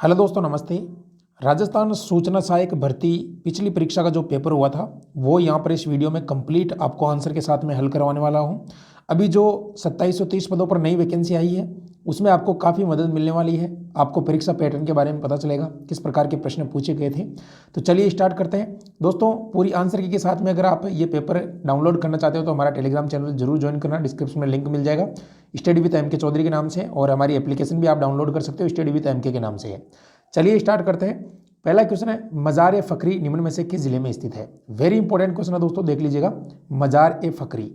Hello दोस्तों, नमस्ते। राजस्थान सूचना सहायक भर्ती पिछली परीक्षा का जो पेपर हुआ था वो यहाँ पर इस वीडियो में कंप्लीट आपको आंसर के साथ में हल करवाने वाला हूँ। अभी जो 2730 पदों पर नई वैकेंसी आई है उसमें आपको काफ़ी मदद मिलने वाली है। आपको परीक्षा पैटर्न के बारे में पता चलेगा, किस प्रकार के प्रश्न पूछे गए थे। तो चलिए स्टार्ट करते हैं दोस्तों। पूरी आंसर की के साथ में अगर आप ये पेपर डाउनलोड करना चाहते हो तो हमारा टेलीग्राम चैनल जरूर ज्वाइन करना, डिस्क्रिप्शन में लिंक मिल जाएगा स्टडी विद एमके चौधरी के नाम से, और हमारी एप्लीकेशन भी आप डाउनलोड कर सकते हो स्टडी विद एमके के नाम से है। चलिए स्टार्ट करते हैं। पहला क्वेश्चन है, मजार ए फकरी निम्न में से किस जिले में स्थित है। वेरी इंपॉर्टेंट क्वेश्चन है दोस्तों, देख लीजिएगा। मजार ए फकरी,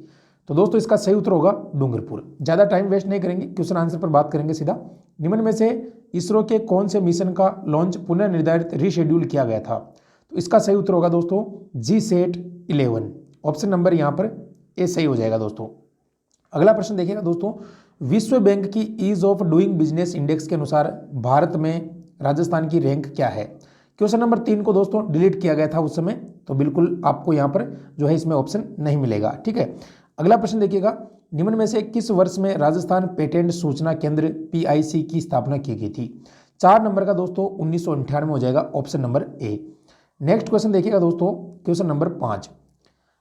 तो दोस्तों इसका सही उत्तर होगा डूंगरपुर। ज्यादा टाइम वेस्ट नहीं करेंगे, क्वेश्चन आंसर पर बात करेंगे सीधा। निम्न में से इसरो के कौन से मिशन का लॉन्च पुनः निर्धारित रीशेड्यूल किया गया था। तो इसका सही उत्तर होगा दोस्तों GSAT-11। ऑप्शन नंबर यहाँ पर ए सही हो जाएगा दोस्तों। अगला प्रश्न देखिएगा दोस्तों, विश्व बैंक की ease of doing business index के अनुसार भारत में राजस्थान की रैंक क्या है। क्वेश्चन नंबर 3 को दोस्तों डिलीट किया गया था उस समय, तो बिल्कुल आपको यहाँ पर जो है इसमें ऑप्शन नहीं मिलेगा। ठीक है, अगला प्रश्न देखिएगा, निम्न में से किस वर्ष में राजस्थान पेटेंट सूचना केंद्र PIC की स्थापना की गई थी। 4 नंबर का दोस्तों 1998 में हो जाएगा, option number A. Next question देखिएगा दोस्तों, क्वेश्चन नंबर 5,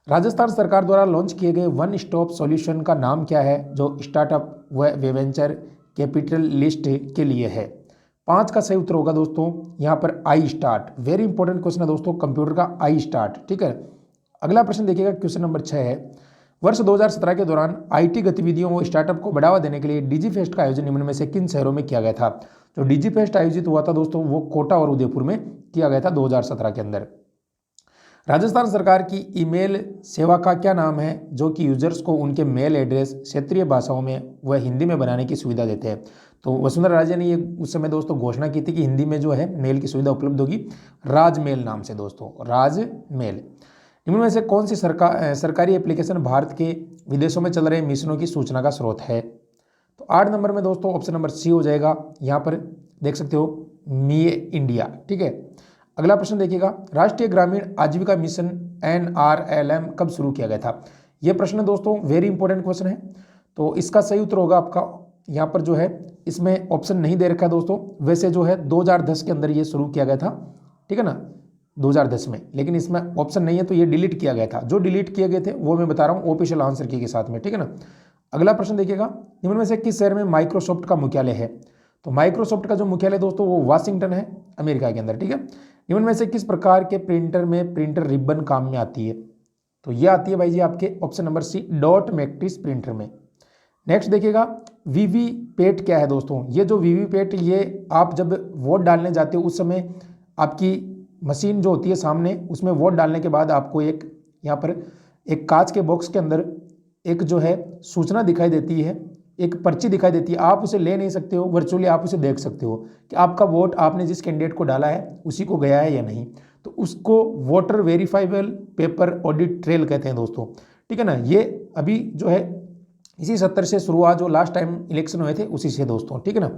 राजस्थान सरकार द्वारा लॉन्च किए गए वन स्टॉप सॉल्यूशन का नाम क्या है जो स्टार्टअप व वेंचर कैपिटल लिस्ट के लिए है। 5 का सही उत्तर होगा दोस्तों यहाँ पर I start. Very important question है दोस्तों, कंप्यूटर का आई स्टार्ट। ठीक है, अगला प्रश्न देखिएगा, क्वेश्चन नंबर 6 है, वर्ष 2017 के दौरान IT गतिविधियों व स्टार्टअप को बढ़ावा देने के लिए डिजी फेस्ट का आयोजन निम्न में से किन शहरों में किया गया था। जो डिजी फेस्ट आयोजित हुआ था दोस्तों वो कोटा और उदयपुर में किया गया था 2017 के अंदर। राजस्थान सरकार की ईमेल सेवा का क्या नाम है जो कि यूजर्स को उनके मेल एड्रेस क्षेत्रीय भाषाओं में व हिंदी में बनाने की सुविधा देते हैं। तो वसुंधरा राजे ने ये उस समय दोस्तों घोषणा की थी कि हिंदी में जो है मेल की सुविधा उपलब्ध होगी, राजमेल नाम से दोस्तों, राजमेल। इनमें में से कौन सी सरकारी एप्लीकेशन भारत के विदेशों में चल रहे मिशनों की सूचना का स्रोत है। तो 8 नंबर में दोस्तों ऑप्शन नंबर सी हो जाएगा, यहाँ पर देख सकते हो मी इंडिया। ठीक है, अगला प्रश्न देखिएगा, राष्ट्रीय ग्रामीण आजीविका मिशन NRLM कब शुरू किया गया था। यह प्रश्न दोस्तों वेरी इंपॉर्टेंट क्वेश्चन है। तो इसका सही उत्तर होगा आपका यहाँ पर जो है, इसमें ऑप्शन नहीं दे रखा दोस्तों। वैसे जो है 2010 के अंदर ये शुरू किया गया था, ठीक है ना, 2010 में, लेकिन इसमें ऑप्शन नहीं है तो ये डिलीट किया गया था। जो डिलीट किए गए थे वो मैं बता रहा हूँ ऑफिशियल आंसर की के साथ में। ठीक है ना, अगला प्रश्न देखिएगा, निम्न में से किस शहर में माइक्रोसॉफ्ट का मुख्यालय है। तो माइक्रोसॉफ्ट का जो मुख्यालय दोस्तों वो वाशिंगटन है, अमेरिका के अंदर। ठीक है, निम्न में से किस प्रकार के प्रिंटर में प्रिंटर रिबन काम में आती है। तो ये आती है भाई जी आपके option number C, dot matrix printer में। नेक्स्ट देखिएगा, वीवीपैट क्या है दोस्तों। ये जो वीवीपैट, ये आप जब वोट डालने जाते हो उस समय आपकी मशीन जो होती है सामने, उसमें वोट डालने के बाद आपको एक यहाँ पर एक कांच के बॉक्स के अंदर एक जो है सूचना दिखाई देती है, एक पर्ची दिखाई देती है। आप उसे ले नहीं सकते हो, वर्चुअली आप उसे देख सकते हो कि आपका वोट आपने जिस कैंडिडेट को डाला है उसी को गया है या नहीं। तो उसको voter verifiable paper audit trail कहते हैं दोस्तों। ठीक है ना, ये अभी जो है इसी 70 से शुरू हुआ, जो लास्ट टाइम इलेक्शन हुए थे उसी से दोस्तों। ठीक है ना,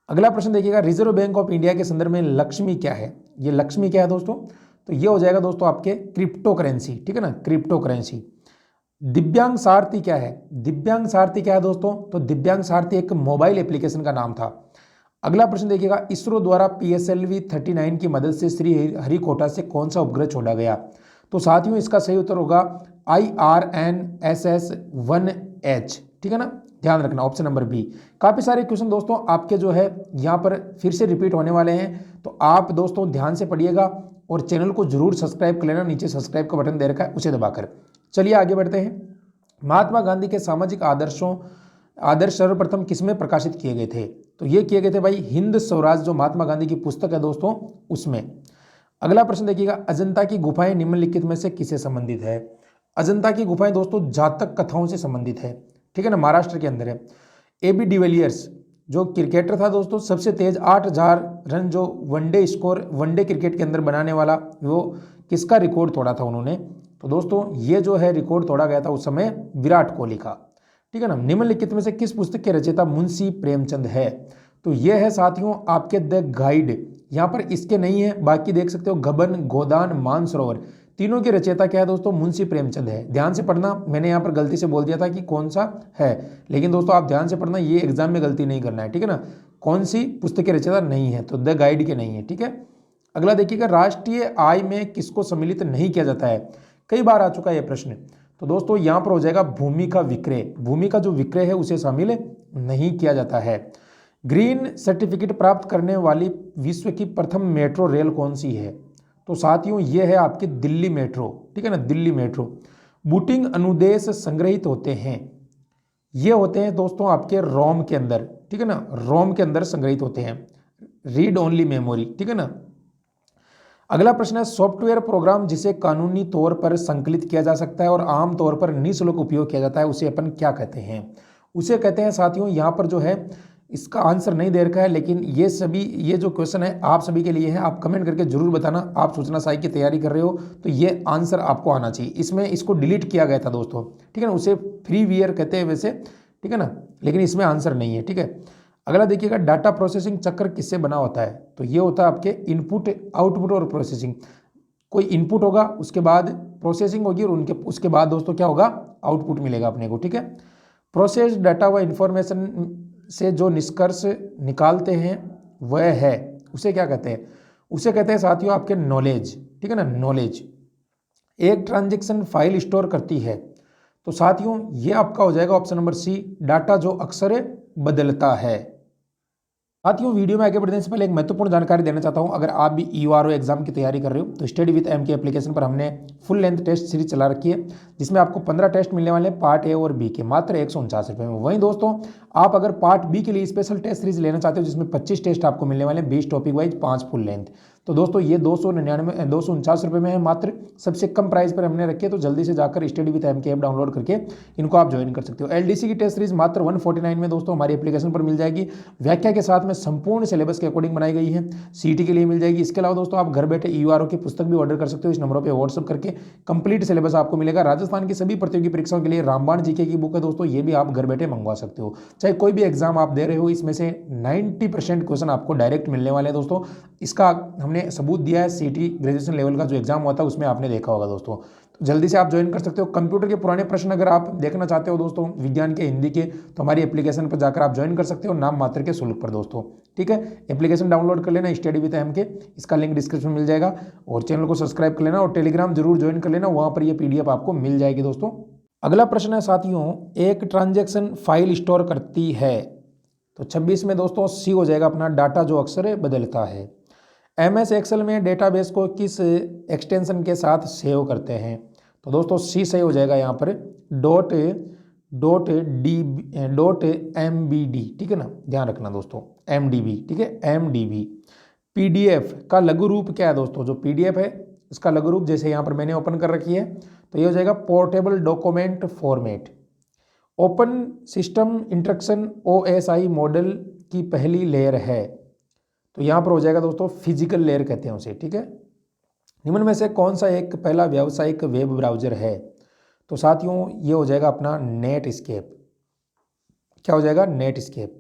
अगला प्रश्न देखिएगा, रिजर्व बैंक ऑफ इंडिया के संदर्भ में लक्ष्मी क्या है। ये लक्ष्मी क्या है दोस्तों, तो ये हो जाएगा दोस्तों आपके क्रिप्टो करेंसी। ठीक है ना, क्रिप्टो करेंसी। दिव्यांग सारथी क्या है। दिव्यांग सारथी क्या है दोस्तों, तो दिव्यांग सारथी एक मोबाइल एप्लीकेशन का नाम था। अगला प्रश्न देखिएगा, इसरो द्वारा PSLV-39 की मदद से श्री हरिकोटा से कौन सा उपग्रह छोड़ा गया। तो साथियों इसका सही उत्तर होगा IRNSS-1H। ठीक है ना, ध्यान रखना, ऑप्शन नंबर बी। काफी सारे क्वेश्चन दोस्तों आपके जो है यहाँ पर फिर से रिपीट होने वाले हैं, तो आप दोस्तों ध्यान से पढ़िएगा और चैनल को जरूर सब्सक्राइब कर लेना, नीचे सब्सक्राइब का बटन दे रखा है उसे दबाकर। चलिए आगे बढ़ते हैं। महात्मा गांधी के सामाजिक आदर्श सर्वप्रथम किसमें प्रकाशित किए गए थे। तो ये किए गए थे भाई हिंद स्वराज, जो महात्मा गांधी की पुस्तक है दोस्तों उसमें। अगला प्रश्न देखिएगा, अजंता की गुफाएं निम्नलिखित में से किससे संबंधित है। अजंता की गुफाएं दोस्तों जातक कथाओं से संबंधित है। ठीक है ना, महाराष्ट्र के अंदर है। AB डिविलियर्स जो क्रिकेटर था दोस्तों, सबसे तेज 8000 रन जो वनडे स्कोर वनडे क्रिकेट के अंदर बनाने वाला, वो किसका रिकॉर्ड तोड़ा था उन्होंने। तो दोस्तों ये जो है रिकॉर्ड तोड़ा गया था उस समय विराट कोहली का। ठीक है ना, निम्नलिखित में से किस पुस्तक के रचयिता मुंशी प्रेमचंद है। तो ये है साथियों आपके द गाइड। यहाँ पर इसके नहीं है, बाकी देख सकते हो गबन, गोदान, मानसरोवर, तीनों के रचयिता क्या है दोस्तों, मुंशी प्रेमचंद है। ध्यान से पढ़ना, मैंने यहाँ पर गलती से बोल दिया था कि कौन सा है, लेकिन दोस्तों आप ध्यान से पढ़ना, ये एग्जाम में गलती नहीं करना है, ठीक है ना। कौन सी पुस्तक के रचयिता नहीं है, तो द गाइड के नहीं है, ठीक है। अगला देखिएगा, राष्ट्रीय आय में किसको सम्मिलित नहीं किया जाता है। कई बार आ चुका है यह प्रश्न, तो दोस्तों यहाँ पर हो जाएगा भूमि का विक्रय। भूमि का जो विक्रय है उसे शामिल नहीं किया जाता है। ग्रीन सर्टिफिकेट प्राप्त करने वाली विश्व की प्रथम मेट्रो रेल कौन सी है, तो साथियों ये है आपकी दिल्ली मेट्रो, ठीक है ना, दिल्ली मेट्रो। बूटिंग अनुदेश संग्रहित होते हैं, ये होते हैं दोस्तों आपके रोम के अंदर, ठीक है ना, रोम के अंदर संग्रहित होते हैं, रीड ओनली मेमोरी, ठीक है ना। अगला प्रश्न है, सॉफ्टवेयर प्रोग्राम जिसे कानूनी तौर पर संकलित किया जा सकता है और आम तौर पर निःशुल्क उपयोग किया जाता है, उसे अपन क्या कहते हैं। उसे कहते हैं साथियों, यहाँ पर जो है इसका आंसर नहीं दे रखा है, लेकिन ये जो क्वेश्चन है आप सभी के लिए है। आप कमेंट करके जरूर बताना, आप सूचना सहायक की तैयारी कर रहे हो तो ये आंसर आपको आना चाहिए। इसमें इसको डिलीट किया गया था दोस्तों, ठीक है ना, उसे फ्री वियर कहते हैं वैसे, ठीक है ना, लेकिन इसमें आंसर नहीं है, ठीक है। अगला देखिएगा, डाटा प्रोसेसिंग चक्र किससे बना होता है, तो ये होता है आपके इनपुट, आउटपुट और प्रोसेसिंग। कोई इनपुट होगा, उसके बाद प्रोसेसिंग होगी और उसके बाद दोस्तों क्या होगा, आउटपुट मिलेगा अपने को, ठीक है। प्रोसेस डाटा व इंफॉर्मेशन से जो निष्कर्ष निकालते हैं वह है, उसे क्या कहते हैं, उसे कहते हैं साथियों आपके नॉलेज, ठीक है ना, नॉलेज। एक ट्रांजैक्शन फाइल स्टोर करती है, तो साथियों ये आपका हो जाएगा ऑप्शन नंबर सी, डाटा जो अक्सर बदलता है। साथियों वीडियो में आगे बढ़ने से पहले एक महत्वपूर्ण जानकारी देना चाहता हूं। अगर आप भी ईओआरओ एग्जाम की तैयारी कर रहे हो तो स्टडी विद एम के एप्लीकेशन पर हमने फुल लेंथ टेस्ट सीरीज चला रखी है, जिसमें आपको 15 टेस्ट मिलने वाले हैं पार्ट ए और बी के, मात्र 149 रुपये में। वहीं दोस्तों आप अगर पार्ट बी के लिए स्पेशल टेस्ट सीरीज लेना चाहते हो, जिसमें 25 टेस्ट आपको मिलने वाले हैं, 20 टॉपिक वाइज, 5 फुल लेंथ, तो दोस्तों ये 249 रुपये में है मात्र, सबसे कम प्राइस पर हमने रखी है। तो जल्दी से जाकर स्टडी विद एम के ऐप डाउनलोड करके इनको आप ज्वाइन कर सकते हो। एलडीसी की टेस्ट सीरीज मात्र 149 में दोस्तों हमारी एप्लीकेशन पर मिल जाएगी, व्याख्या के साथ में संपूर्ण सिलेबस के अकॉर्डिंग बनाई गई है, सीटी के लिए मिल जाएगी। इसके अलावा दोस्तों आप घर बैठे ईओआरओ की पुस्तक भी ऑर्डर कर सकते हो, इस नंबरों पर व्हाट्सअप करके कंप्लीट सिलेबस आपको मिलेगा। राजस्थान की सभी प्रतियोगी परीक्षाओं के लिए रामबाण जीके की बुक है दोस्तों, ये भी आप घर बैठे मंगवा सकते हो। चाहे कोई भी एग्जाम आप दे रहे हो, इसमें से 90% क्वेश्चन आपको डायरेक्ट मिलने वाले हैं दोस्तों। इसका हमने सबूत दिया है, सीटी ग्रेजुएशन लेवल का जो एग्जाम होता है उसमें आपने देखा होगा दोस्तों। तो जल्दी से आप ज्वाइन कर सकते हो। कंप्यूटर के पुराने प्रश्न अगर आप देखना चाहते हो दोस्तों, विज्ञान के, हिंदी के, तो हमारी एप्लीकेशन पर जाकर आप ज्वाइन कर सकते हो, नाम मात्र के शुल्क पर दोस्तों, ठीक है। एप्लीकेशन डाउनलोड कर लेना स्टडी विद एम के, इसका लिंक डिस्क्रिप्शन में मिल जाएगा, और चैनल को सब्सक्राइब कर लेना और टेलीग्राम जरूर ज्वाइन कर लेना, वहां पर ये पीडीएफ आपको मिल जाएगी दोस्तों। अगला प्रश्न है साथियों, एक ट्रांजैक्शन फाइल स्टोर करती है, तो 26 में दोस्तों सी हो जाएगा अपना, डाटा जो अक्सर बदलता है। एमएस एक्सेल में डेटाबेस को किस एक्सटेंशन के साथ सेव करते हैं, तो दोस्तों सी सही हो जाएगा यहाँ पर, डॉट MBD, ठीक है ना, ध्यान रखना दोस्तों, MDB, ठीक है, MDB। पीडीएफ का लघु रूप क्या है दोस्तों, जो पीडीएफ है इसका लघु रूप, जैसे यहाँ पर मैंने ओपन कर रखी है, तो ये हो जाएगा portable document format. Open system instruction OSI model की पहली लेयर है, तो यहाँ पर हो जाएगा दोस्तों फिजिकल लेयर कहते हैं उसे, ठीक है। निम्न में से कौन सा एक पहला व्यावसायिक वेब ब्राउजर है, तो साथियों ये हो जाएगा अपना नेटस्केप। क्या हो जाएगा, नेटस्केप।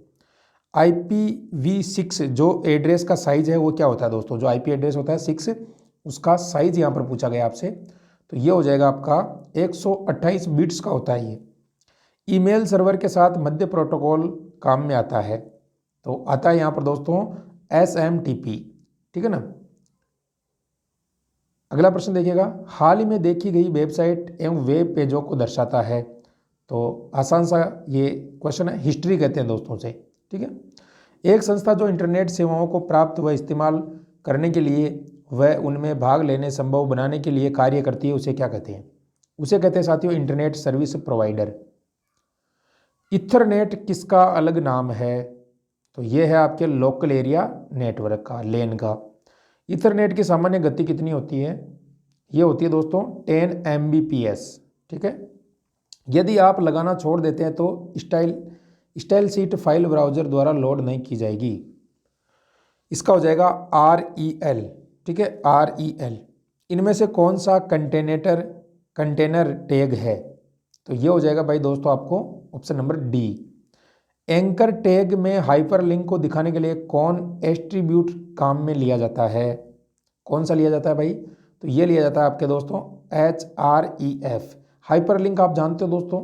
IPv6 जो एड्रेस का साइज है वो क्या होता है दोस्तों, जो IP एड्रेस होता है 6, उसका साइज यहाँ पर पूछा गया आपसे, तो ये हो जाएगा आपका 128 बिट्स का होता है ये। ईमेल सर्वर के साथ मध्य प्रोटोकॉल काम में आता है, तो आता है यहाँ पर दोस्तों SMTP, ठीक है ना। अगला प्रश्न देखिएगा, हाल ही में देखी गई वेबसाइट एवं वेब पेजों को दर्शाता है, तो आसान सा ये क्वेश्चन है, हिस्ट्री कहते हैं दोस्तों से, ठीक है। एक संस्था जो इंटरनेट सेवाओं को प्राप्त व इस्तेमाल करने के लिए व उनमें भाग लेने संभव बनाने के लिए कार्य करती है, उसे क्या कहते हैं, उसे कहते हैं साथियों इंटरनेट सर्विस प्रोवाइडर। इथरनेट किसका अलग नाम है, तो ये है आपके लोकल एरिया नेटवर्क का, लेन का। इथरनेट की सामान्य गति कितनी होती है, ये होती है दोस्तों 10 Mbps, ठीक है। यदि आप लगाना छोड़ देते हैं तो स्टाइल शीट फाइल ब्राउजर द्वारा लोड नहीं की जाएगी, इसका हो जाएगा REL, ठीक है, REL। इनमें से कौन सा कंटेनर टैग है, तो ये हो जाएगा भाई दोस्तों आपको option number D। Anchor tag में हाइपरलिंक को दिखाने के लिए कौन एट्रीब्यूट काम में लिया जाता है, कौन सा लिया जाता है भाई, तो ये लिया जाता है आपके दोस्तों HREF। हाइपरलिंक आप जानते हो दोस्तों,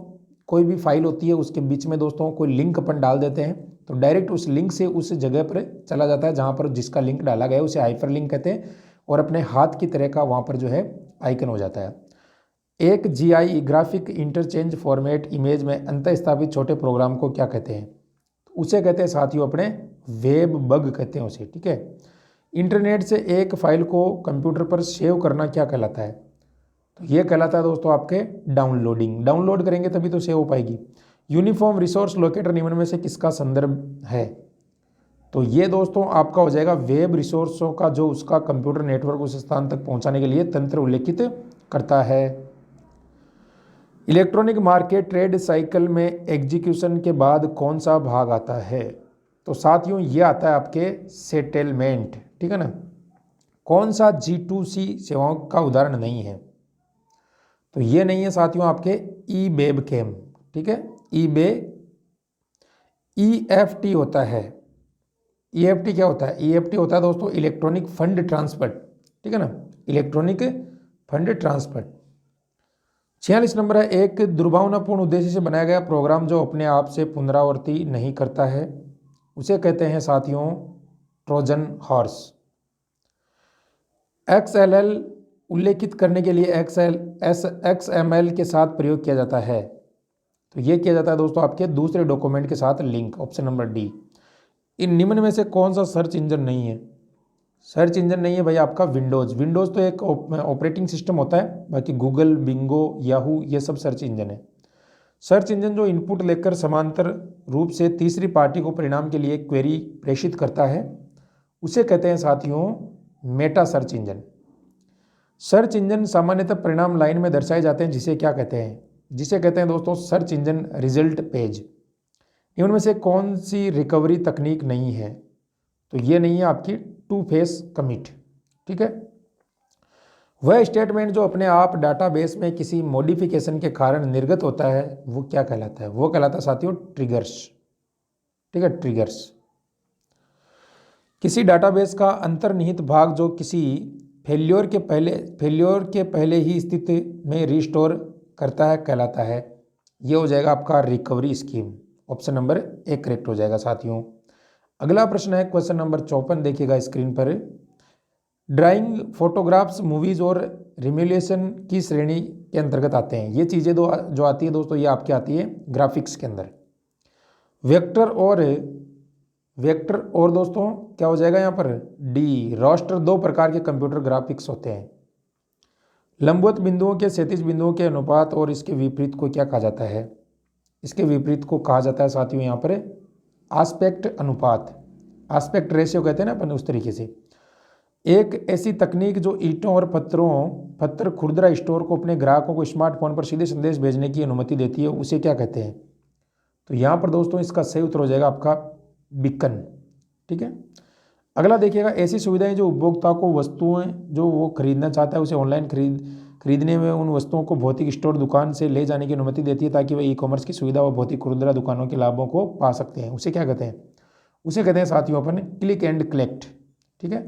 कोई भी फाइल होती है उसके बीच में दोस्तों कोई लिंक अपन डाल देते हैं तो डायरेक्ट उस लिंक से उस जगह पर चला जाता है जहाँ पर जिसका लिंक डाला गया है, उसे हाइपरलिंक कहते हैं। और अपने हाथ की तरह का वहाँ पर जो है आइकन हो जाता है। एक GI graphic interchange format image में अंतः स्थापित छोटे प्रोग्राम को क्या कहते हैं? उसे कहते हैं साथियों अपने वेब बग कहते हैं उसे, ठीक है। इंटरनेट से एक फाइल को कंप्यूटर पर सेव करना क्या कहलाता है? तो ये कहलाता है दोस्तों आपके डाउनलोडिंग। डाउनलोड करेंगे तभी तो सेव हो पाएगी। यूनिफॉर्म रिसोर्स लोकेटर निम्न में से किसका संदर्भ है? तो ये दोस्तों आपका हो जाएगा वेब रिसोर्सों का जो उसका कंप्यूटर नेटवर्क उस स्थान तक पहुंचाने के लिए तंत्र उल्लेखित करता है। इलेक्ट्रॉनिक मार्केट ट्रेड साइकिल में एग्जीक्यूशन के बाद कौन सा भाग आता है? तो साथियों ये आता है आपके सेटलमेंट, ठीक है ना। कौन सा G2C सेवाओं का उदाहरण नहीं है? तो ये नहीं है साथियों आपके eBabcam, ठीक है। EFT होता है। EFT क्या होता है? EFT होता है दोस्तों इलेक्ट्रॉनिक फंड ट्रांसफर, ठीक है ना, इलेक्ट्रॉनिक फंड ट्रांसफर। 46 नंबर है, एक दुर्भावनापूर्ण उद्देश्य से बनाया गया प्रोग्राम जो अपने आप से पुनरावृत्ति नहीं करता है उसे कहते हैं साथियों ट्रोजन हॉर्स। XLL उल्लेखित करने के लिए XML के साथ प्रयोग किया जाता है। तो ये किया जाता है दोस्तों आपके दूसरे डॉक्यूमेंट के साथ लिंक, ऑप्शन नंबर डी। इन निम्न में से कौन सा सर्च इंजन नहीं है? सर्च इंजन नहीं है भाई आपका विंडोज़। विंडोज़ तो एक ऑपरेटिंग सिस्टम होता है, बाकी गूगल, बिंगो, याहू ये सब सर्च इंजन है। सर्च इंजन जो इनपुट लेकर समांतर रूप से तीसरी पार्टी को परिणाम के लिए क्वेरी प्रेषित करता है उसे कहते हैं साथियों Meta search engine. Search engine सामान्यतः परिणाम लाइन में दर्शाए जाते हैं जिसे क्या कहते हैं? जिसे कहते हैं दोस्तों सर्च इंजन रिजल्ट पेज। इनमें से कौन सी रिकवरी तकनीक नहीं है? तो ये नहीं है आपकी टू फेस कमिट, ठीक है। वह स्टेटमेंट जो अपने आप डाटाबेस में किसी मॉडिफिकेशन के कारण निर्गत होता है वो क्या कहलाता है? वो कहलाता है साथियों ट्रिगर्स, ठीक है, ट्रिगर्स। किसी डाटाबेस का अंतर्निहित भाग जो किसी फेल्योर के पहले ही स्थिति में रिस्टोर करता है कहलाता है। ये हो जाएगा आपका recovery scheme, option number A correct हो जाएगा साथियों। अगला प्रश्न है क्वेश्चन नंबर 54, देखिएगा स्क्रीन पर। ड्राइंग, फोटोग्राफ्स, मूवीज और रिम्यूलेशन की श्रेणी के अंतर्गत आते हैं। ये चीज़ें जो आती है दोस्तों ये आपकी आती है ग्राफिक्स के अंदर। वेक्टर और दोस्तों क्या हो जाएगा यहाँ पर डी रास्टर। दो प्रकार के कंप्यूटर ग्राफिक्स होते हैं, लंबवत बिंदुओं के क्षैतिज बिंदुओं के अनुपात और इसके विपरीत को क्या कहा जाता है? इसके विपरीत को कहा जाता है साथियों यहाँ पर आस्पेक्ट अनुपात, आस्पेक्ट रेशियो कहते हैं ना अपन, उस तरीके से। एक ऐसी तकनीक जो ईंटों और पत्थर खुदरा स्टोर को अपने ग्राहकों को स्मार्टफोन पर सीधे संदेश भेजने की अनुमति देती है उसे क्या कहते हैं? तो यहाँ पर दोस्तों इसका सही उत्तर हो जाएगा आपका बीकन, ठीक है। अगला देखिएगा, ऐसी सुविधाएं जो उपभोक्ता को वस्तुएं जो वो खरीदना चाहता है उसे ऑनलाइन खरीदने में उन वस्तुओं को भौतिक स्टोर दुकान से ले जाने की अनुमति देती है ताकि वह ई-कॉमर्स की सुविधा व भौतिक खुदरा दुकानों के लाभों को पा सकते हैं। उसे क्या कहते हैं? उसे कहते हैं साथियों अपन क्लिक एंड कलेक्ट, ठीक है।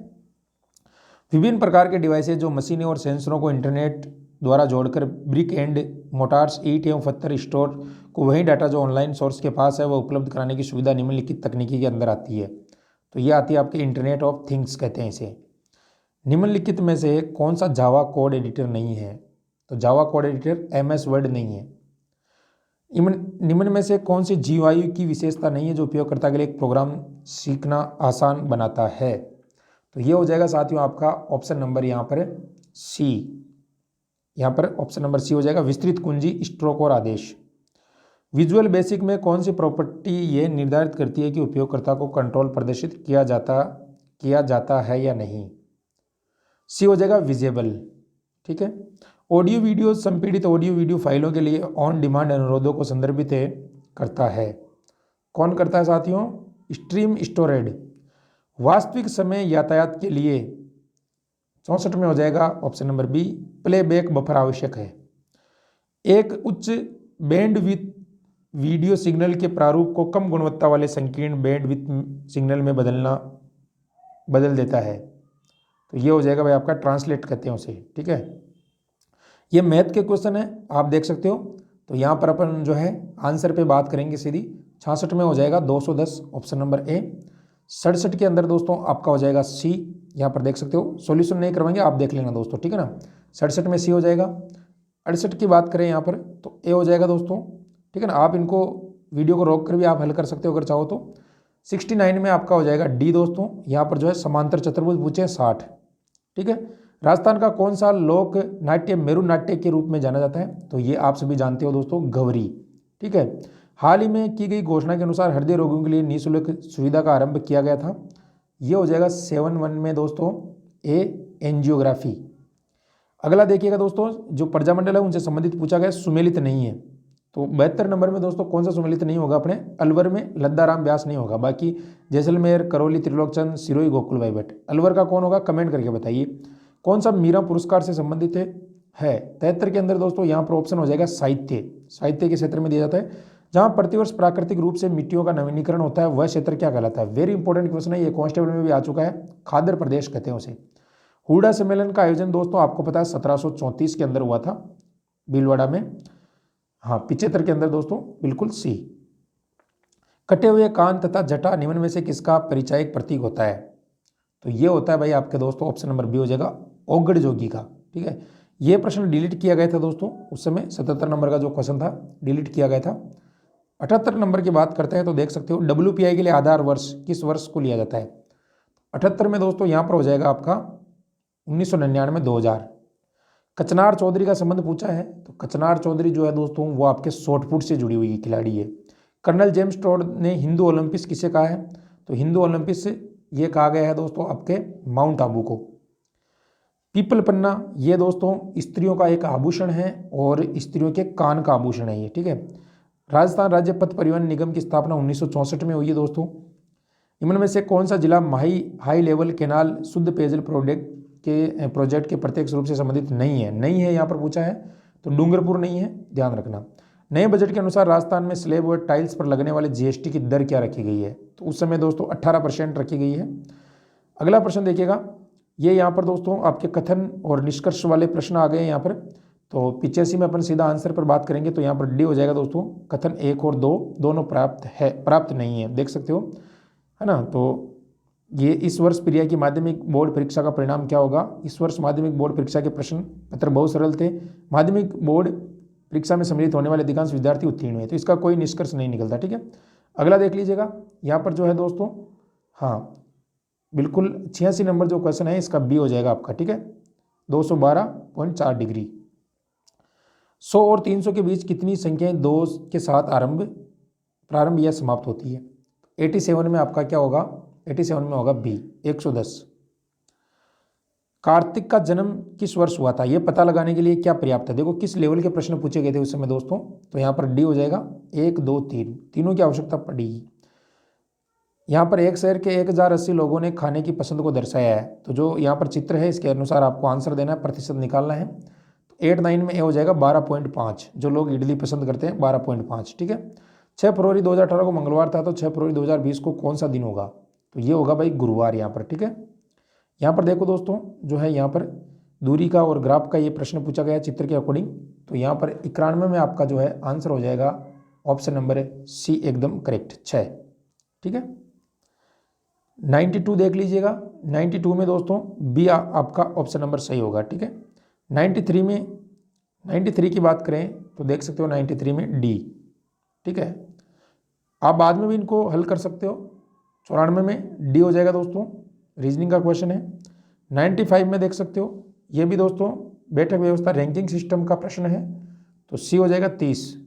विभिन्न प्रकार के डिवाइसेज जो मशीनें और सेंसरों को इंटरनेट द्वारा जोड़कर ब्रिक एंड मोटार्स, ईंट एवं पत्थर स्टोर को वही डाटा जो ऑनलाइन सोर्स के पास है वह उपलब्ध कराने की सुविधा निम्नलिखित तकनीकी के अंदर आती है। तो ये आती है आपके इंटरनेट ऑफ थिंग्स कहते हैं इसे। निम्नलिखित में से कौन सा जावा कोड एडिटर नहीं है? तो Java code editor MS word नहीं है। निम्न में से कौन सी GUI की विशेषता नहीं है जो उपयोगकर्ता के लिए एक प्रोग्राम सीखना आसान बनाता है? तो ये हो जाएगा साथियों आपका ऑप्शन नंबर यहाँ पर सी। यहाँ पर ऑप्शन नंबर सी हो जाएगा विस्तृत कुंजी, स्ट्रोक और आदेश। विजुअल बेसिक में कौन सी प्रॉपर्टी ये निर्धारित करती है कि उपयोगकर्ता को कंट्रोल प्रदर्शित किया जाता है या नहीं? सी हो जाएगा विजिबल, ठीक है। ऑडियो वीडियो, संपीड़ित ऑडियो वीडियो फाइलों के लिए ऑन डिमांड अनुरोधों को संदर्भित करता है। कौन करता है साथियों? Stream storage. वास्तविक समय यातायात के लिए 64 में हो जाएगा option number B playback buffer आवश्यक है। एक उच्च बैंडविड्थ वीडियो सिग्नल के प्रारूप को कम गुणवत्ता वाले संकीर्ण बैंडविड्थ सिग्नल में बदल देता है। तो ये हो जाएगा भाई आपका ट्रांसलेट कहते हैं उसे, ठीक है। ये मैथ के क्वेश्चन है, आप देख सकते हो। तो यहाँ पर अपन जो है आंसर पे बात करेंगे सीधी। 66 में हो जाएगा 210, ऑप्शन नंबर ए। 67 के अंदर दोस्तों आपका हो जाएगा सी, यहाँ पर देख सकते हो। सॉल्यूशन नहीं करवाएंगे, आप देख लेना दोस्तों, ठीक है ना। 67 में सी हो जाएगा। 68 की बात करें यहाँ पर तो ए हो जाएगा दोस्तों, ठीक है ना। आप इनको वीडियो को रोक कर भी आप हल कर सकते हो अगर चाहो तो। 69 में आपका हो जाएगा डी दोस्तों, यहाँ पर जो है समांतर चतुर्भुज पूछे 60, ठीक है। राजस्थान का कौन सा लोक नाट्य मेरु नाट्य के रूप में जाना जाता है, तो ये आप सभी जानते हो दोस्तों, गवरी, ठीक है। हाल ही में की गई घोषणा के अनुसार हृदय रोगियों के लिए निःशुल्क सुविधा का आरंभ किया गया था। ये हो जाएगा 71 में दोस्तों ए, एंजियोग्राफी। अगला देखिएगा दोस्तों, जो प्रजामंडल है उनसे संबंधित पूछा गया, सुमेलित नहीं है। तो 72 नंबर में दोस्तों कौन सा सुमेलित नहीं होगा अपने, अलवर में लद्दाराम व्यास नहीं होगा। बाकी जैसलमेर, करौली त्रिलोकचंद, सिरोही गोकुलभाई भट्ट। अलवर का कौन होगा, कमेंट करके बताइए। कौन सा मीरा पुरस्कार से संबंधित है 73 के अंदर दोस्तों, यहाँ पर ऑप्शन हो जाएगा साहित्य। साहित्य के क्षेत्र में दिया जाता है। जहाँ प्रतिवर्ष प्राकृतिक रूप से मिट्टियों का नवीनीकरण होता है वह क्षेत्र क्या कहलाता है। वेरी इंपॉर्टेंट क्वेश्चन है, ये कांस्टेबल में भी आ चुका है। खादर प्रदेश कहते हैं उसे। हुडा सम्मेलन का आयोजन दोस्तों आपको पता है 1734 के अंदर हुआ था भीलवाड़ा में। हाँ 75 के अंदर दोस्तों बिल्कुल सी। कटे हुए कान तथा जटा निम्न में से किसका परिचायक प्रतीक होता है, तो ये होता है भाई आपके दोस्तों ऑप्शन नंबर बी हो जाएगा, ओगड़ जोगी का, ठीक है। ये प्रश्न डिलीट किया गया था दोस्तों उस समय, 77 नंबर का जो क्वेश्चन था डिलीट किया गया था। 78 नंबर की बात करते हैं तो देख सकते हो WPI के लिए आधार वर्ष किस वर्ष को लिया जाता है। 78 में दोस्तों यहाँ पर हो जाएगा आपका 1999 2000। कचनार चौधरी का संबंध पूछा है, तो कचनार चौधरी जो है दोस्तों वो आपके शॉटपुट से जुड़ी हुई खिलाड़ी है। कर्नल जेम्स टॉड ने हिंदू ओलंपिक्स किसे कहा है, तो हिंदू ओलंपिक्स ये कहा गया है दोस्तों आपके माउंट आबू को। पीपल पन्ना ये दोस्तों स्त्रियों का एक आभूषण है और स्त्रियों के कान का आभूषण है ये, ठीक है। राजस्थान राज्य पथ परिवहन निगम की स्थापना 1964 में हुई है दोस्तों। इनमें से कौन सा जिला माही हाई लेवल केनाल शुद्ध पेयजल प्रोजेक्ट के प्रत्यक्ष रूप से संबंधित नहीं है, नहीं है यहाँ पर पूछा है, तो डूंगरपुर नहीं है, ध्यान रखना। नए बजट के अनुसार राजस्थान में स्लेब और टाइल्स पर लगने वाले GST की दर क्या रखी गई है, तो उस समय दोस्तों 18% रखी गई है। अगला प्रश्न देखिएगा, ये यहाँ पर दोस्तों आपके कथन और निष्कर्ष वाले प्रश्न आ गए यहाँ पर। तो 85 में अपन सीधा आंसर पर बात करेंगे, तो यहाँ पर डी हो जाएगा दोस्तों, कथन 1 और 2 दोनों प्राप्त है, प्राप्त नहीं है, देख सकते हो, है ना। तो ये इस वर्ष प्रिया की माध्यमिक बोर्ड परीक्षा का परिणाम क्या होगा। इस वर्ष माध्यमिक बोर्ड परीक्षा के प्रश्न पत्र बहुत सरल थे। माध्यमिक बोर्ड परीक्षा में सम्मिलित होने वाले अधिकांश विद्यार्थी उत्तीर्ण हुए, तो इसका कोई निष्कर्ष नहीं निकलता, ठीक है। अगला देख लीजिएगा, यहाँ पर जो है दोस्तों, हाँ बिल्कुल 86 नंबर जो क्वेश्चन है इसका बी हो जाएगा आपका, ठीक है। 212.4 डिग्री। 100 और 300 के बीच कितनी संख्याएं 2 के साथ प्रारंभ या समाप्त होती है। 87 में आपका क्या होगा, 87 में होगा बी 110। कार्तिक का जन्म किस वर्ष हुआ था, यह पता लगाने के लिए क्या पर्याप्त है। देखो किस लेवल के प्रश्न पूछे गए थे उस समय दोस्तों, तो यहाँ पर डी हो जाएगा 1 2 3, तीनों की आवश्यकता पड़ेगी। यहाँ पर एक शहर के 1080 लोगों ने खाने की पसंद को दर्शाया है, तो जो यहाँ पर चित्र है इसके अनुसार आपको आंसर देना है, प्रतिशत निकालना है। तो 8 9 में ए हो जाएगा 12.5, जो लोग इडली पसंद करते हैं 12.5, ठीक है। 6 फरवरी 2018 को मंगलवार था, तो 6 फरवरी 2020 को कौन सा दिन होगा, तो ये होगा भाई गुरुवार यहाँ पर, ठीक है। यहाँ पर देखो दोस्तों जो है यहाँ पर दूरी का और ग्राफ का ये प्रश्न पूछा गया चित्र के अकॉर्डिंग, तो यहाँ पर 91 में आपका जो है आंसर हो जाएगा ऑप्शन नंबर सी एकदम करेक्ट 6, ठीक है। 92 देख लीजिएगा, 92 में दोस्तों बी आपका ऑप्शन नंबर सही होगा, ठीक है। 93 की बात करें तो देख सकते हो 93 में डी, ठीक है। आप बाद में भी इनको हल कर सकते हो। 94 में डी हो जाएगा दोस्तों, रीजनिंग का क्वेश्चन है। 95 में देख सकते हो, ये भी दोस्तों बैठक व्यवस्था रैंकिंग सिस्टम का प्रश्न है, तो सी हो जाएगा 30।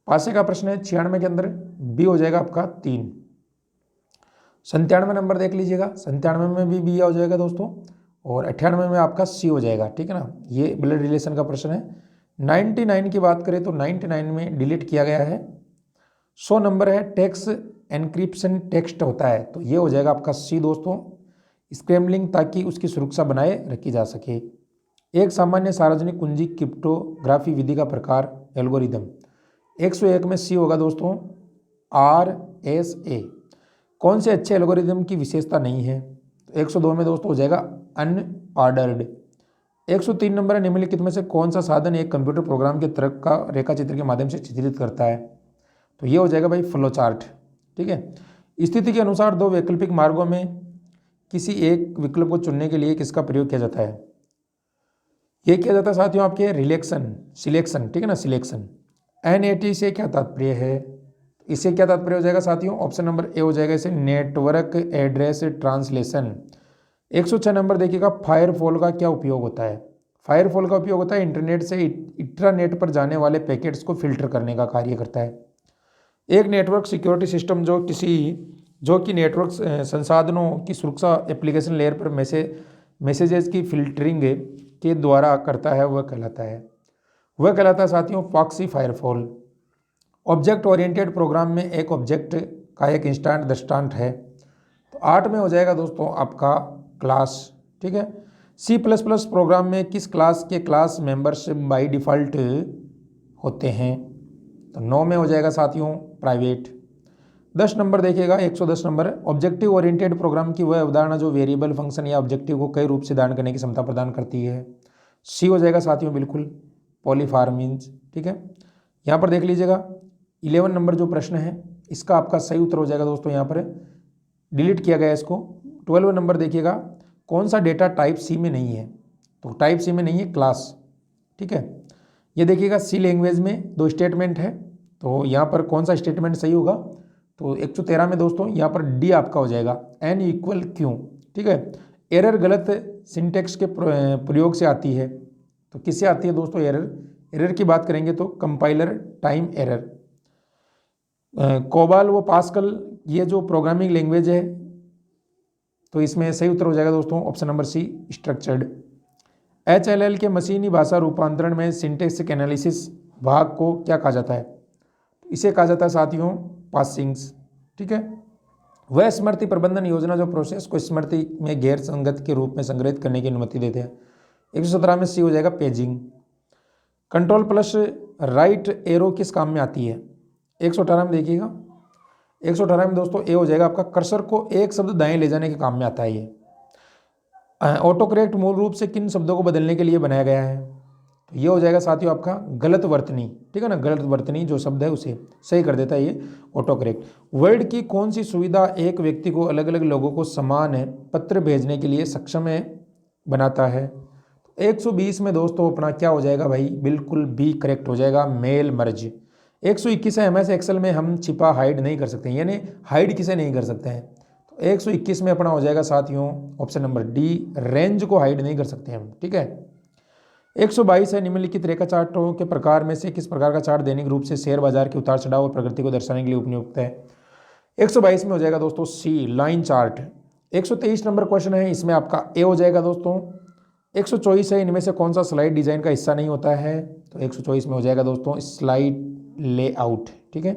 पासे का प्रश्न है 96 के अंदर, बी हो जाएगा आपका 3। 97 नंबर देख लीजिएगा, 97 में भी बी हो जाएगा दोस्तों, और 98 में आपका सी हो जाएगा, ठीक है ना। ये ब्लड रिलेशन का प्रश्न है। 99 की बात करें तो 99 में डिलीट किया गया है। 100 नंबर है टेक्स्ट एनक्रिप्शन टेक्स्ट होता है, तो ये हो जाएगा आपका सी दोस्तों, स्क्रैम्बलिंग, ताकि उसकी सुरक्षा बनाए रखी जा सके। एक सामान्य सार्वजनिक कुंजी क्रिप्टोग्राफी विधि का प्रकार एल्गोरिदम, 101 में सी होगा दोस्तों RSA। कौन से अच्छे एल्गोरिदम की विशेषता नहीं है, तो 102 में दोस्तों हो जाएगा अनऑर्डर्ड। 103 नंबर है, निम्नलिखित में से कौन सा साधन एक कंप्यूटर प्रोग्राम के तर्क का रेखा चित्र के माध्यम से चित्रित करता है? तो ये हो जाएगा भाई फ्लो चार्ट। ठीक है। स्थिति के अनुसार दो वैकल्पिक मार्गों में किसी एक विकल्प को चुनने के लिए किसका प्रयोग किया जाता है? ये किया जाता है साथियों आपके रिलेक्शन सिलेक्शन। ठीक है ना, सिलेक्शन। NAT से क्या तात्पर्य है? इससे क्या तात्पर्य हो जाएगा साथियों? ऑप्शन नंबर ए हो जाएगा इसे नेटवर्क एड्रेस ट्रांसलेशन। 106 नंबर देखिएगा, फायरफॉल का क्या उपयोग होता है? फायरफॉल का उपयोग होता है इंटरनेट से इंट्रानेट पर जाने वाले पैकेट्स को फिल्टर करने का कार्य करता है। एक नेटवर्क सिक्योरिटी सिस्टम जो कि नेटवर्क संसाधनों की सुरक्षा एप्लीकेशन लेयर पर मैसेजेस की फिल्टरिंग के द्वारा करता है, वह कहलाता है साथियों प्रॉक्सी फायरफॉल। ऑब्जेक्ट ओरिएंटेड प्रोग्राम में एक ऑब्जेक्ट का एक इंस्टेंट दृष्टांत है। तो 8 में हो जाएगा दोस्तों आपका क्लास। ठीक है। C++ प्रोग्राम में किस क्लास के क्लास मेंबर्स बाय डिफ़ॉल्ट होते हैं? तो 9 में हो जाएगा साथियों प्राइवेट। 10 नंबर देखिएगा, 110 नंबर, ऑब्जेक्टिव ओरिएंटेड प्रोग्राम की वह अवधारणा जो वेरिएबल फंक्शन या ऑब्जेक्टिव को कई रूप से दान करने की क्षमता प्रदान करती है। सी हो जाएगा साथियों बिल्कुल पॉलीफार्मिन्स। ठीक है। यहाँ पर देख लीजिएगा 11 नंबर जो प्रश्न है इसका आपका सही उत्तर हो जाएगा दोस्तों, यहाँ पर डिलीट किया गया इसको। 12 नंबर देखिएगा, कौन सा डेटा टाइप सी में नहीं है? तो टाइप सी में नहीं है क्लास। ठीक है। ये देखिएगा सी लैंग्वेज में 2 स्टेटमेंट है, तो यहाँ पर कौन सा स्टेटमेंट सही होगा? तो 113 में दोस्तों यहाँ पर डी आपका हो जाएगा n = q। ठीक है। एरर गलत सिंटेक्स के प्रयोग से आती है। तो किससे आती है दोस्तों एरर की बात करेंगे तो कंपाइलर टाइम एरर। कोबाल व पास्कल ये जो प्रोग्रामिंग लैंग्वेज है, तो इसमें सही उत्तर हो जाएगा दोस्तों option number C structured. HLL के मशीनी भाषा रूपांतरण में सिंटैक्टिक एनालिसिस भाग को क्या कहा जाता है? इसे कहा जाता है साथियों पासिंग्स। ठीक है। वह स्मृति प्रबंधन योजना जो प्रोसेस को स्मृति में गैर संगत के रूप में संग्रहित करने की अनुमति देते हैं। 117 में सी हो जाएगा पेजिंग। कंट्रोल+ राइट एरो किस काम में आती है? 118 में देखिएगा, 118 में दोस्तों ए हो जाएगा आपका कर्सर को एक शब्द दाएं ले जाने के काम में आता है। ये ऑटो करेक्ट मूल रूप से किन शब्दों को बदलने के लिए बनाया गया है? तो ये हो जाएगा साथियों आपका गलत वर्तनी। ठीक है ना, गलत वर्तनी जो शब्द है उसे सही कर देता है ये ऑटो करेक्ट। वर्ड की कौन सी सुविधा एक व्यक्ति को अलग अलग लोगों को समान पत्र भेजने के लिए सक्षम बनाता है? 120 में दोस्तों अपना क्या हो जाएगा भाई? बिल्कुल बी करेक्ट हो जाएगा, मेल मर्ज। 121 है, MS एक्सेल में हम छिपा हाइड नहीं कर सकते, यानी हाइड किसे नहीं कर सकते हैं? तो 121 में अपना हो जाएगा साथियों ऑप्शन नंबर डी, रेंज को हाइड नहीं कर सकते हम। ठीक है। 122 है, निम्नलिखित रेखा चार्टों के प्रकार में से किस प्रकार का चार्ट दैनिक रूप से शेयर बाजार के उतार चढ़ाव और प्रगति को दर्शाने के लिए उपयुक्त है? 122 में हो जाएगा दोस्तों सी लाइन चार्ट। 123 नंबर क्वेश्चन है, इसमें आपका ए हो जाएगा दोस्तों। 124 है, इनमें से कौन सा स्लाइड डिजाइन का हिस्सा नहीं होता है? तो 124 में हो जाएगा दोस्तों स्लाइड लेआउट। ठीक है।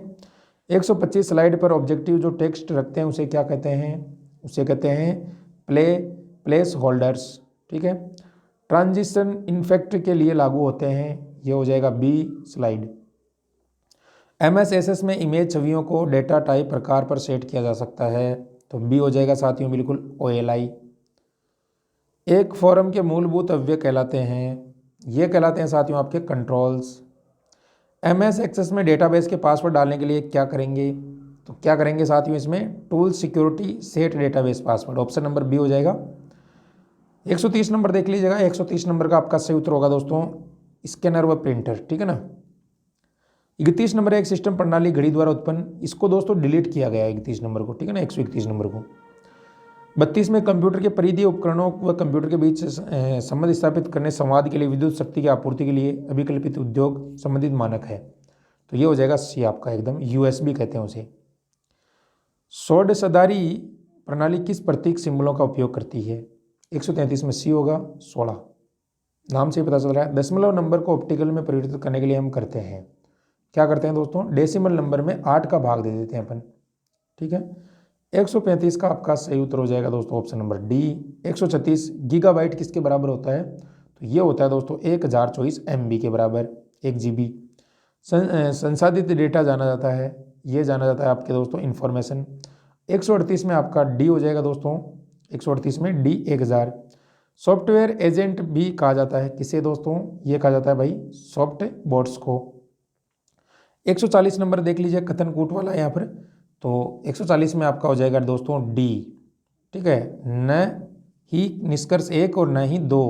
125 स्लाइड पर ऑब्जेक्टिव जो टेक्स्ट रखते हैं उसे क्या कहते हैं? उसे कहते हैं प्लेस होल्डर्स। ठीक है। ट्रांजिशन इफेक्ट के लिए लागू होते हैं, ये हो जाएगा बी स्लाइड। MSSS में इमेज छवियों को डेटा टाइप प्रकार पर सेट किया जा सकता है, तो बी हो जाएगा साथियों बिल्कुल OLI। एक फॉर्म के मूलभूत अवयव कहलाते हैं, ये कहलाते हैं साथियों आपके कंट्रोल्स। MS एक्सेस में डेटाबेस के पासवर्ड डालने के लिए क्या करेंगे? तो क्या करेंगे साथियों इसमें tool security set database password, option number B हो जाएगा। 130 नंबर देख लीजिएगा, 130 नंबर का आपका सही उत्तर होगा दोस्तों स्कैनर व प्रिंटर। ठीक है ना। 31 नंबर एक सिस्टम प्रणाली घड़ी द्वारा उत्पन्न, इसको दोस्तों डिलीट किया गया है 31 नंबर को। ठीक है ना, 131 नंबर को। 32 में कंप्यूटर के परिधीय उपकरणों व कंप्यूटर के बीच संबंध स्थापित करने संवाद के लिए विद्युत शक्ति की आपूर्ति के लिए अभिकल्पित उद्योग संबंधित मानक है, तो ये हो जाएगा सी आपका एकदम USB कहते हैं उसे। षोडशधारी प्रणाली किस प्रतीक सिंबलों का उपयोग करती है? 133 में सी होगा 16, नाम से ही पता चल रहा है। दशमलव नंबर को ऑप्टिकल में परिवर्तित करने के लिए हम करते हैं, क्या करते हैं दोस्तों? डेसिमल नंबर में 8 का भाग दे देते हैं अपन। ठीक है। 135 का आपका सही उत्तर हो जाएगा दोस्तों ऑप्शन नंबर डी। 136 गीगाबाइट किसके बराबर होता है? तो ये होता है दोस्तों 1024 MB के बराबर, 1 GB। संसाधित डेटा जाना जाता है, ये जाना जाता है आपके दोस्तों इन्फॉर्मेशन। 138 में आपका डी हो जाएगा दोस्तों 138 में डी 1000। सॉफ्टवेयर एजेंट भी कहा जाता है किसे दोस्तों, ये कहा जाता है भाई सॉफ्ट बॉट्स को। 140 नंबर देख लीजिए कथन कूट वाला यहाँ पर, तो 140 में आपका हो जाएगा दोस्तों डी, ठीक है, न ही निष्कर्ष 1 और न ही 2।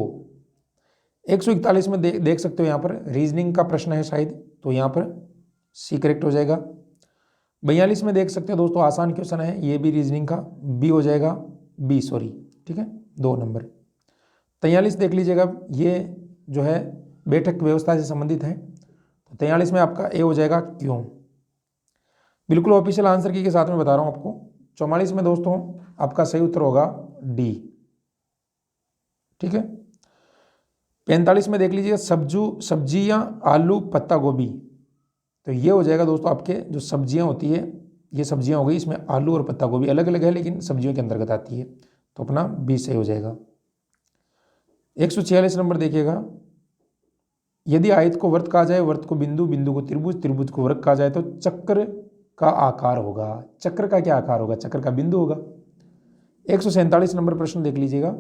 141 में देख सकते हो यहाँ पर रीजनिंग का प्रश्न है शायद, तो यहाँ पर सी करेक्ट हो जाएगा। 42 में देख सकते हो दोस्तों आसान क्वेश्चन है, ये भी रीजनिंग का, बी हो जाएगा, बी सॉरी, ठीक है, 2 नंबर। 43 देख लीजिएगा, ये जो है बैठक व्यवस्था से संबंधित है, तो 43 में आपका ए हो जाएगा क्यों। बिल्कुल ऑफिशियल आंसर की के साथ में बता रहा हूँ आपको। 44 में दोस्तों आपका सही उत्तर होगा डी, ठीक है। 45 में देख लीजिए सब्जियां आलू पत्ता गोभी, तो ये हो जाएगा दोस्तों आपके जो सब्जियां होती है, ये सब्जियां हो गई, इसमें आलू और पत्ता गोभी अलग अलग है लेकिन सब्जियों के अंतर्गत आती है, तो अपना बी सही हो जाएगा। 146 नंबर देखिएगा, यदि आयत को वृत्त कहा जाए, वृत्त को बिंदु, बिंदु को त्रिभुज, त्रिभुज को वृत्त कहा जाए तो चक्र का आकार होगा। चक्र का क्या आकार होगा, चक्र का बिंदु होगा। 147 नंबर प्रश्न देख लीजिएगा,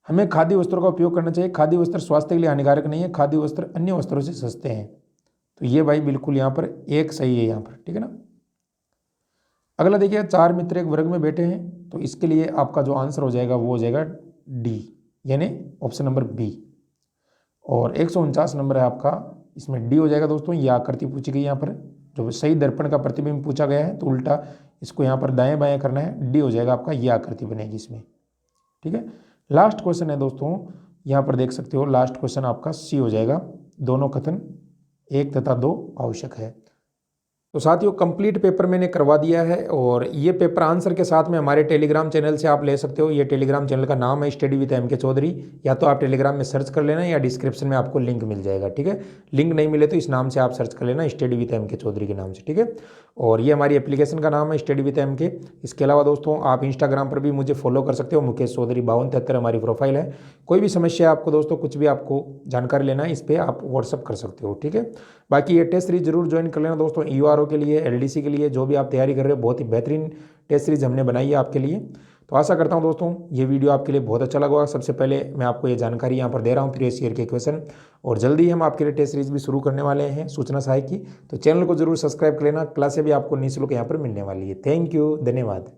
हमें खादी वस्त्रों का उपयोग करना चाहिए, खादी वस्त्र स्वास्थ्य के लिए हानिकारक नहीं है, खादी वस्त्र अन्य वस्त्रों से सस्ते हैं, तो ये भाई बिल्कुल यहाँ पर एक सही है यहाँ पर, ठीक है ना। अगला देखिए, 4 मित्र एक वर्ग में बैठे हैं, तो इसके लिए आपका जो आंसर हो जाएगा वो हो जाएगा डी, यानी ऑप्शन नंबर बी। और 149 नंबर है आपका, इसमें डी हो जाएगा दोस्तों। ये आकृति पूछी गई यहाँ पर, जो सही दर्पण का प्रतिबिंब पूछा गया है, तो उल्टा इसको यहाँ पर दाएं बाएं करना है, डी हो जाएगा आपका, ये आकृति बनेगी इसमें, ठीक है। लास्ट क्वेश्चन है दोस्तों, यहाँ पर देख सकते हो लास्ट क्वेश्चन आपका सी हो जाएगा, दोनों कथन 1 तथा 2 आवश्यक है। तो साथियों कंप्लीट पेपर मैंने करवा दिया है, और ये पेपर आंसर के साथ में हमारे टेलीग्राम चैनल से आप ले सकते हो। ये टेलीग्राम चैनल का नाम है स्टडी विद एम के चौधरी, या तो आप टेलीग्राम में सर्च कर लेना या डिस्क्रिप्शन में आपको लिंक मिल जाएगा, ठीक है। लिंक नहीं मिले तो इस नाम से आप सर्च कर लेना, स्टडी विद एम के चौधरी के नाम से, ठीक है। और ये हमारी एप्लीकेशन का नाम है स्टडी विद एम के। इसके अलावा दोस्तों आप इंस्टाग्राम पर भी मुझे फॉलो कर सकते हो, मुकेश चौधरी 5273 हमारी प्रोफाइल है। कोई भी समस्या आपको दोस्तों, कुछ भी आपको जानकारी लेना है, इस पर आप व्हाट्सअप कर सकते हो, ठीक है। बाकी ये टेस्ट सीरीज जरूर ज्वाइन कर लेना दोस्तों, EORO के लिए, LDC के लिए, जो भी आप तैयारी कर रहे हो, बहुत ही बेहतरीन टेस्ट सीरीज हमने बनाई है आपके लिए। तो आशा करता हूं दोस्तों ये वीडियो आपके लिए बहुत अच्छा लगा होगा। सबसे पहले मैं आपको ये जानकारी यहाँ पर दे रहा हूँ प्रीवियस ईयर के क्वेश्चन, और जल्दी हम आपके लिए टेस्ट सीरीज भी शुरू करने वाले हैं सूचना सहायक की, तो चैनल को जरूर सब्सक्राइब कर लेना। क्लासें भी आपको निःशुल्क यहाँ पर मिलने वाली है। थैंक यू, धन्यवाद।